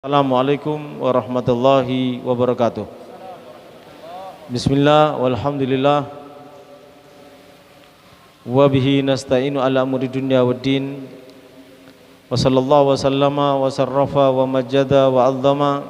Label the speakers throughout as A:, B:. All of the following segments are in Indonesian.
A: Assalamualaikum warahmatullahi wabarakatuh. Bismillah walhamdulillah wa bihi nasta'inu ala umuri dunya waddin wa sallallahu wa sallama wa sarrafa wa majjada wa 'azzama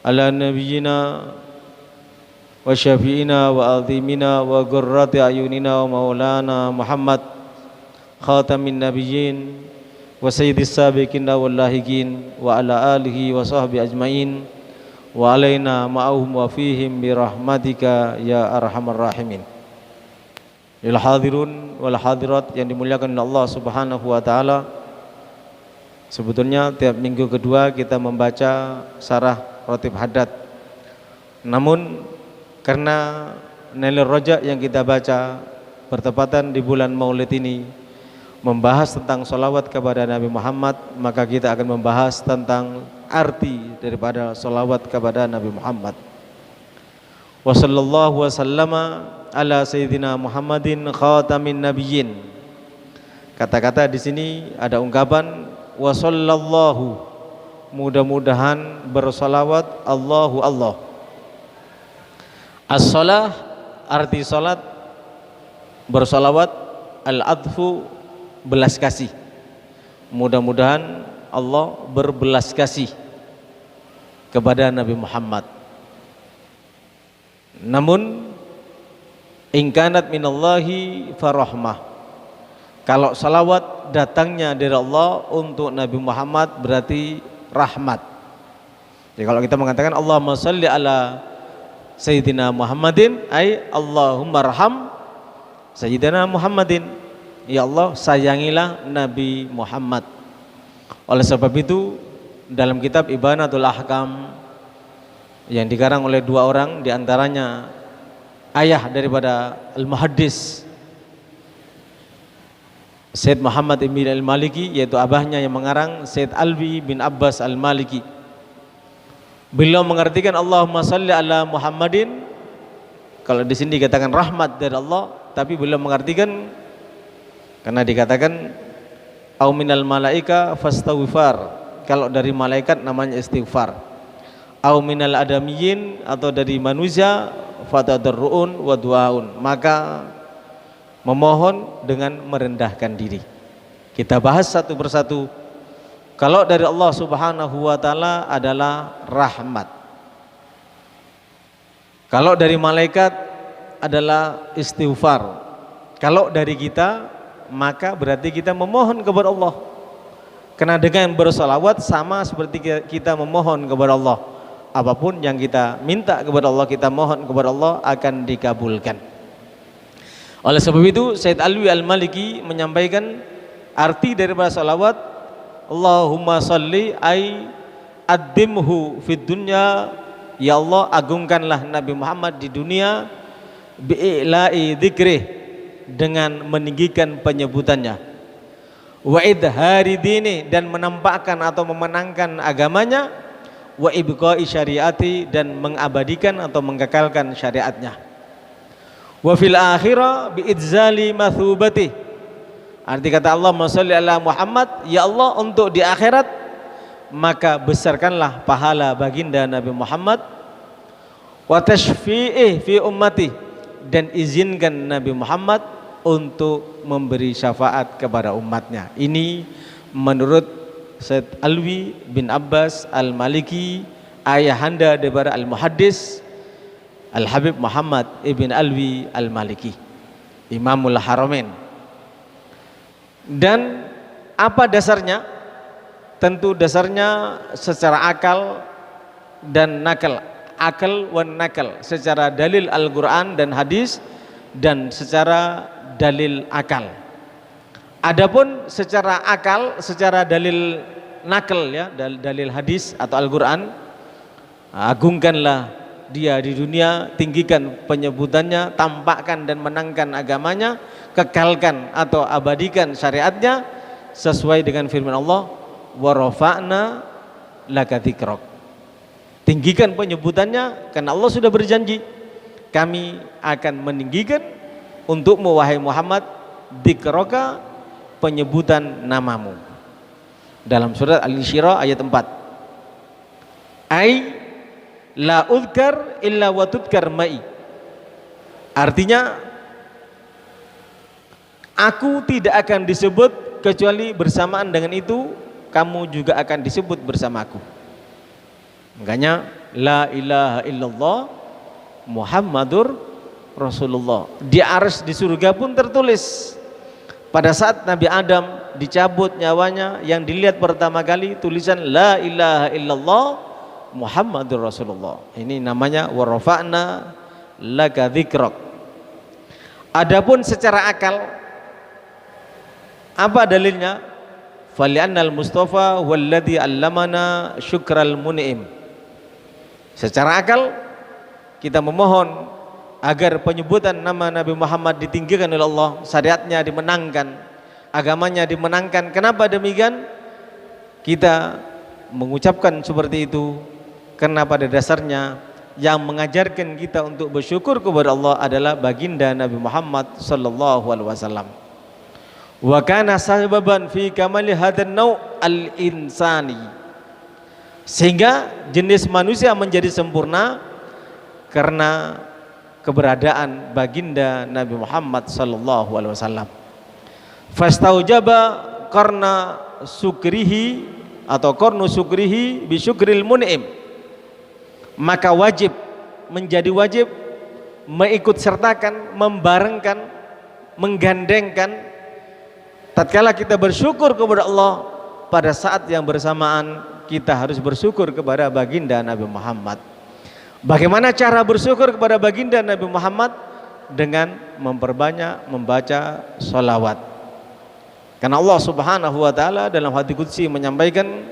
A: ala nabiyyina wa syafi'ina wa azimina wa qurrati ayunina wa maulana Muhammad khatamin nabiyyin wa sayyidis sabiqin wal lahiqin wa ala alihi wa sahbihi ajmain wa alaina ma'ahum wa fihim bi rahmatika ya arhamar rahimin. Lil hadirun wal hadirat yang dimuliakan oleh Allah Subhanahu wa taala. Sebetulnya tiap minggu kedua kita membaca syarah Ratib Haddad. Namun karena Nailur Rajab yang kita baca bertepatan di bulan Maulid ini membahas tentang salawat kepada Nabi Muhammad, maka kita akan membahas tentang arti daripada salawat kepada Nabi Muhammad. Wa sallallahu wa sallama ala sayyidina Muhammadin khatamin nabiyyin. Kata-kata di sini ada ungkapan wa sallallahu, mudah-mudahan bersalawat Allahu Allah. As-salah, arti salat, bersalawat, al-adfu, belas kasih. Mudah-mudahan Allah berbelas kasih kepada Nabi Muhammad. Namun ingkanat minallahi farahmah, kalau salawat datangnya dari Allah untuk Nabi Muhammad berarti rahmat. Jadi kalau kita mengatakan Allahumma shalli ala Sayyidina Muhammadin, ay Allahumma arham Sayyidina Muhammadin, ya Allah sayangilah Nabi Muhammad. Oleh sebab itu dalam kitab Ibanatul Ahkam yang dikarang oleh dua orang, diantaranya ayah daripada Al-Muhaddis Sayyid Muhammad ibn Al-Maliki, yaitu abahnya yang mengarang Sayyid Alwi bin Abbas Al-Maliki. Beliau mengartikan Allahumma salli ala Muhammadin, kalau di sini dikatakan rahmat dari Allah, tapi beliau mengartikan karena dikatakan au minal malaika fastaghfar, kalau dari malaikat namanya istighfar. Au minal adamiyyin, atau dari manusia fatadarruun wa duaun, maka memohon dengan merendahkan diri. Kita bahas satu persatu. Kalau dari Allah Subhanahu wa taala adalah rahmat. Kalau dari malaikat adalah istighfar. Kalau dari kita maka berarti kita memohon kepada Allah. Karena dengan bersalawat sama seperti kita memohon kepada Allah. Apapun yang kita minta kepada Allah, kita mohon kepada Allah, akan dikabulkan. Oleh sebab itu Sayyid Alwi Al-Maliki menyampaikan arti daripada salawat Allahumma salli ay addimhu fid dunya, ya Allah agungkanlah Nabi Muhammad di dunia, bi'ila'i dzikrih, dengan meninggikan penyebutannya, wa idhari dini, dan menampakkan atau memenangkan agamanya, wa ibqa'i syariati, dan mengabadikan atau mengekalkan syariatnya, wa fil akhirah bi idzali mathubati. Arti kata Allahumma sholli ala Muhammad, ya Allah untuk di akhirat maka besarkanlah pahala baginda Nabi Muhammad, wa tashfi'i fi ummati, dan izinkan Nabi Muhammad untuk memberi syafaat kepada umatnya. Ini menurut Sayyid Alwi bin Abbas Al-Maliki, ayahanda daripada Al-Muhaddis Al-Habib Muhammad ibn Alwi Al-Maliki, Imamul Haramain. Dan apa dasarnya? Tentu dasarnya secara akal dan nakal. Akal wan nakal, secara dalil Al-Quran dan hadis, dan secara dalil akal. Adapun secara akal, secara dalil nakal, ya, dalil hadis atau Al-Quran, agungkanlah dia di dunia, tinggikan penyebutannya, tampakkan dan menangkan agamanya, kekalkan atau abadikan syariatnya sesuai dengan firman Allah, wa rafa'na laka dzikrak. Tinggikan penyebutannya karena Allah sudah berjanji, kami akan meninggikan untukmu wahai Muhammad dzikraka, penyebutan namamu. Dalam surat Al-Insyirah ayat 4. Ai la udkar illa wa tudkar ma'i. Artinya aku tidak akan disebut kecuali bersamaan dengan itu kamu juga akan disebut bersamaku. Makanya la ilaha illallah Muhammadur Rasulullah. Di arsy di surga pun tertulis pada saat Nabi Adam dicabut nyawanya, yang dilihat pertama kali tulisan la ilaha illallah Muhammadur Rasulullah. Ini namanya wa rafa'na laka dzikrak. Adapun secara akal, apa dalilnya? Fali'annal Mustafa walladzi 'allamana syukral mun'im. Secara akal kita memohon agar penyebutan nama Nabi Muhammad ditinggikan oleh Allah, syariatnya dimenangkan, agamanya dimenangkan. Kenapa demikian? Kita mengucapkan seperti itu karena pada dasarnya yang mengajarkan kita untuk bersyukur kepada Allah adalah baginda Nabi Muhammad sallallahu alaihi wasallam. Wa kana sababan fi kamali hadan nau' al-insani. Sehingga jenis manusia menjadi sempurna karena keberadaan baginda Nabi Muhammad sallallahu alaihi wasallam. Fastaujaba karena sukrihi atau kornu sukrihi bi syukril mun'im. Maka wajib, menjadi wajib mengikut sertakan, membarengkan, menggandengkan tatkala kita bersyukur kepada Allah, pada saat yang bersamaan kita harus bersyukur kepada baginda Nabi Muhammad. Bagaimana cara bersyukur kepada baginda Nabi Muhammad? Dengan memperbanyak membaca sholawat. Karena Allah Subhanahu wa ta'ala dalam hadits qudsi menyampaikan,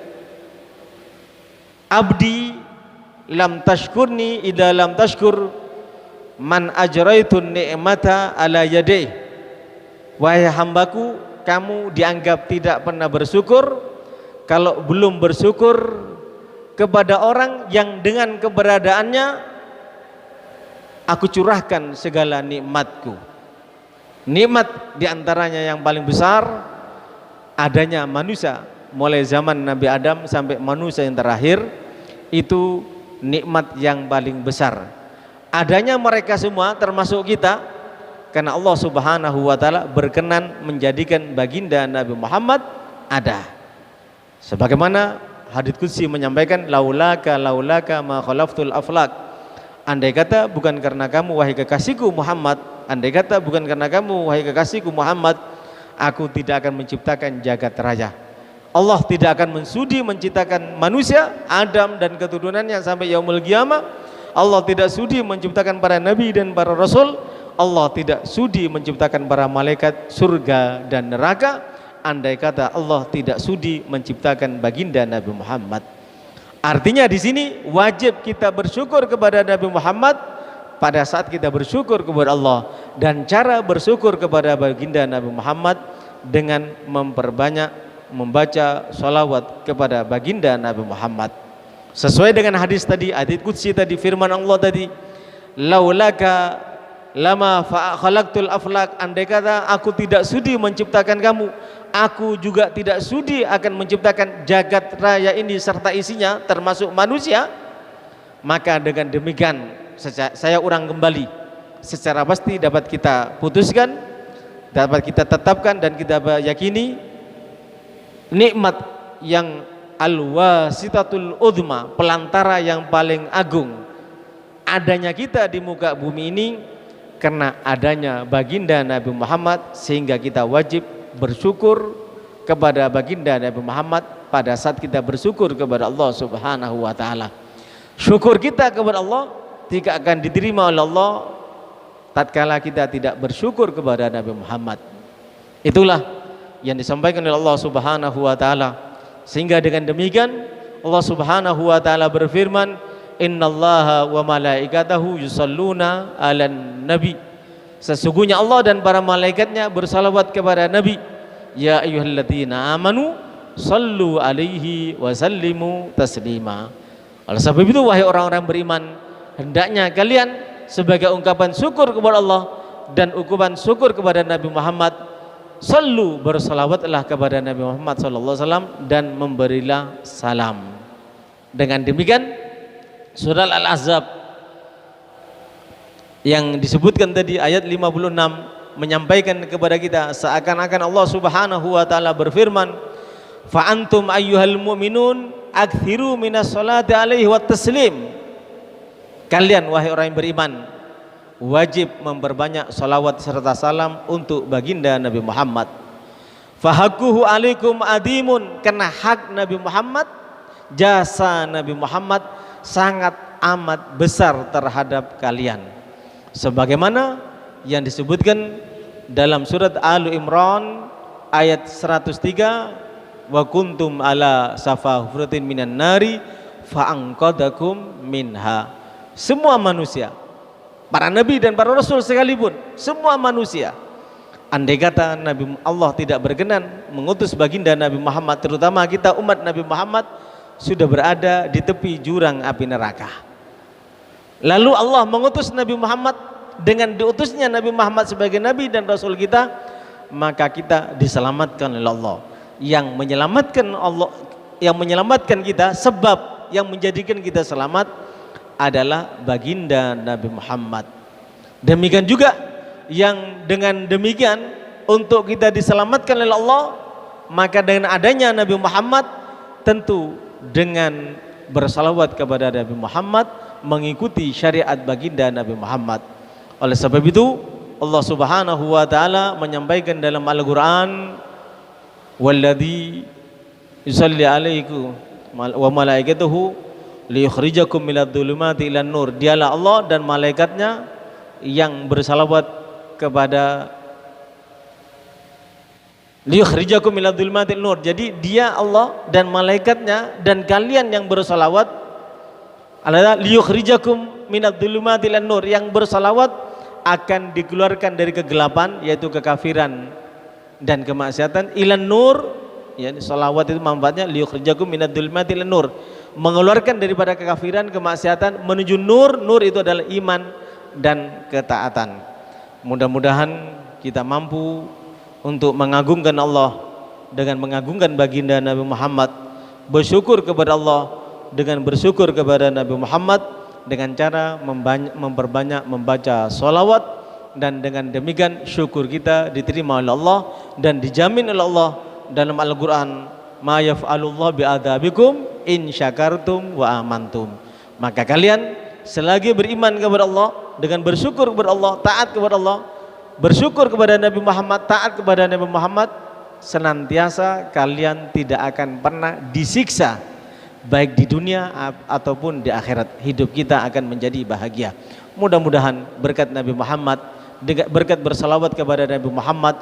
A: abdi lam tashkurni idza lam tashkur man ajraitun ni'mata ala yadayhi. Wahai hambaku, kamu dianggap tidak pernah bersyukur kalau belum bersyukur kepada orang yang dengan keberadaannya aku curahkan segala nikmatku. Nikmat diantaranya yang paling besar adanya manusia, mulai zaman Nabi Adam sampai manusia yang terakhir, itu nikmat yang paling besar. Adanya mereka semua termasuk kita, karena Allah Subhanahu wa ta'ala berkenan menjadikan baginda Nabi Muhammad ada. Sebagaimana hadits qudsi menyampaikan, laulaka ma khalaftul aflak. Andai kata bukan karena kamu wahai kekasihku Muhammad, andai kata bukan karena kamu wahai kekasihku Muhammad, aku tidak akan menciptakan jagat raya. Allah tidak akan mensudi menciptakan manusia, Adam dan keturunannya sampai yaumul qiyamah. Allah tidak sudi menciptakan para nabi dan para rasul. Allah tidak sudi menciptakan para malaikat, surga dan neraka, andai kata Allah tidak sudi menciptakan baginda Nabi Muhammad. Artinya di sini wajib kita bersyukur kepada Nabi Muhammad pada saat kita bersyukur kepada Allah, dan cara bersyukur kepada baginda Nabi Muhammad dengan memperbanyak membaca salawat kepada baginda Nabi Muhammad. Sesuai dengan hadis tadi, hadits qudsi tadi, firman Allah tadi, laulaka lama khalaqtul aflak. Andai kata aku tidak sudi menciptakan kamu, aku juga tidak sudi akan menciptakan jagat raya ini serta isinya termasuk manusia. Maka dengan demikian saya ulang kembali, secara pasti dapat kita putuskan, dapat kita tetapkan dan kita yakini nikmat yang al-wasitatul udhma, pelantara yang paling agung, adanya kita di muka bumi ini karena adanya baginda Nabi Muhammad, sehingga kita wajib bersyukur kepada baginda Nabi Muhammad pada saat kita bersyukur kepada Allah Subhanahu wa ta'ala. Syukur kita kepada Allah tidak akan diterima oleh Allah tatkala kita tidak bersyukur kepada Nabi Muhammad. Itulah yang disampaikan oleh Allah Subhanahu wa ta'ala. Sehingga dengan demikian Allah Subhanahu wa ta'ala berfirman, innallaha wa malaikatahu yusalluna 'alan nabi. Sesungguhnya Allah dan para malaikatnya bersalawat kepada Nabi. Ya ayyuhalladzina amanu sallu alaihi wa sallimu taslima. Oleh sebab itu wahai orang-orang beriman, hendaknya kalian sebagai ungkapan syukur kepada Allah dan ungkapan syukur kepada Nabi Muhammad, sallu, bersalawatlah kepada Nabi Muhammad sallallahu alaihi wasallam dan memberilah salam. Dengan demikian Surah Al-Ahzab yang disebutkan tadi ayat 56 menyampaikan kepada kita seakan-akan Allah Subhanahu wa taala berfirman, fa antum ayyuhal mu'minun aktsiru minas sholati alaihi wat taslim. Kalian wahai orang yang beriman wajib memperbanyak salawat serta salam untuk baginda Nabi Muhammad. Fahakuhu alaikum adimun, karena hak Nabi Muhammad, jasa Nabi Muhammad sangat amat besar terhadap kalian, sebagaimana yang disebutkan dalam surat Al-Imran ayat 103, wa kuntum ala safa hufratin minan nari fa'anqadakum minha. Semua manusia, para nabi dan para rasul sekalipun, semua manusia, andai kata Nabi Allah tidak berkenan mengutus baginda Nabi Muhammad, terutama kita umat Nabi Muhammad, sudah berada di tepi jurang api neraka. Lalu Allah mengutus Nabi Muhammad, dengan diutusnya Nabi Muhammad sebagai nabi dan rasul kita, maka kita diselamatkan oleh Allah. Yang menyelamatkan kita, sebab yang menjadikan kita selamat adalah baginda Nabi Muhammad. Demikian juga yang dengan demikian untuk kita diselamatkan oleh Allah, maka dengan adanya Nabi Muhammad, tentu dengan bersalawat kepada Nabi Muhammad, mengikuti syariat baginda Nabi Muhammad. Oleh sebab itu Allah Subhanahu wa taala menyampaikan dalam Al-Qur'an, walladzi yusalli alaikum wa malaikatuhu liyukhrijakum minadh dhulumati ilan nur. Dialah Allah dan malaikatnya yang bersalawat kepada liyukhrijakum minadh dhulumati ilan nur. Jadi dia Allah dan malaikatnya dan kalian yang bersalawat adalah liyukhrijakum minadh dhulumati ilan nur, yang bersalawat akan dikeluarkan dari kegelapan yaitu kekafiran dan kemaksiatan, ilan nur, ya, salawat itu manfaatnya liyukhrijakum minadh dhulumati ilan nur, mengeluarkan daripada kekafiran, kemaksiatan menuju nur. Nur itu adalah iman dan ketaatan. Mudah-mudahan kita mampu untuk mengagungkan Allah dengan mengagungkan baginda Nabi Muhammad, bersyukur kepada Allah dengan bersyukur kepada Nabi Muhammad, dengan cara memperbanyak membaca sholawat, dan dengan demikian syukur kita diterima oleh Allah dan dijamin oleh Allah dalam Al-Quran, ma yaf'alullah bi'adzabikum in syakartum wa amantum. Maka kalian selagi beriman kepada Allah, dengan bersyukur kepada Allah, taat kepada Allah, bersyukur kepada Nabi Muhammad, taat kepada Nabi Muhammad, senantiasa kalian tidak akan pernah disiksa baik di dunia ataupun di akhirat. Hidup kita akan menjadi bahagia. Mudah-mudahan berkat Nabi Muhammad, berkat bersalawat kepada Nabi Muhammad,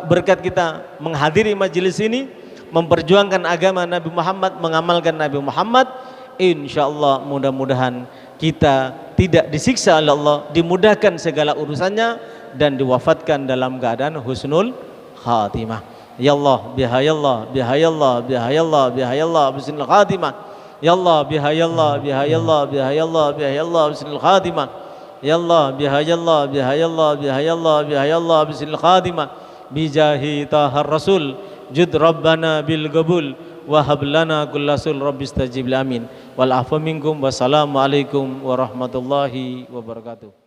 A: berkat kita menghadiri majelis ini, memperjuangkan agama Nabi Muhammad, mengamalkan Nabi Muhammad, insyaallah mudah-mudahan kita tidak disiksa oleh Allah, dimudahkan segala urusannya, dan diwafatkan dalam keadaan husnul khatimah. Ya Allah, bihayallah, bihayallah, bihayallah, bihayallah, bismil khatimah. Ya Allah, bihayallah, bihayallah, bihayallah, bihayallah, bismil khatimah. Ya Allah, bihayallah, bihayallah, bihayallah, bihayallah, bismil khatimah. Bijahi tahar rasul, jud rabbana bil qabul, wahab lana kullasul rabbistajib amin. Wal afu minkum, wassalamu alaikum warahmatullahi wabarakatuh.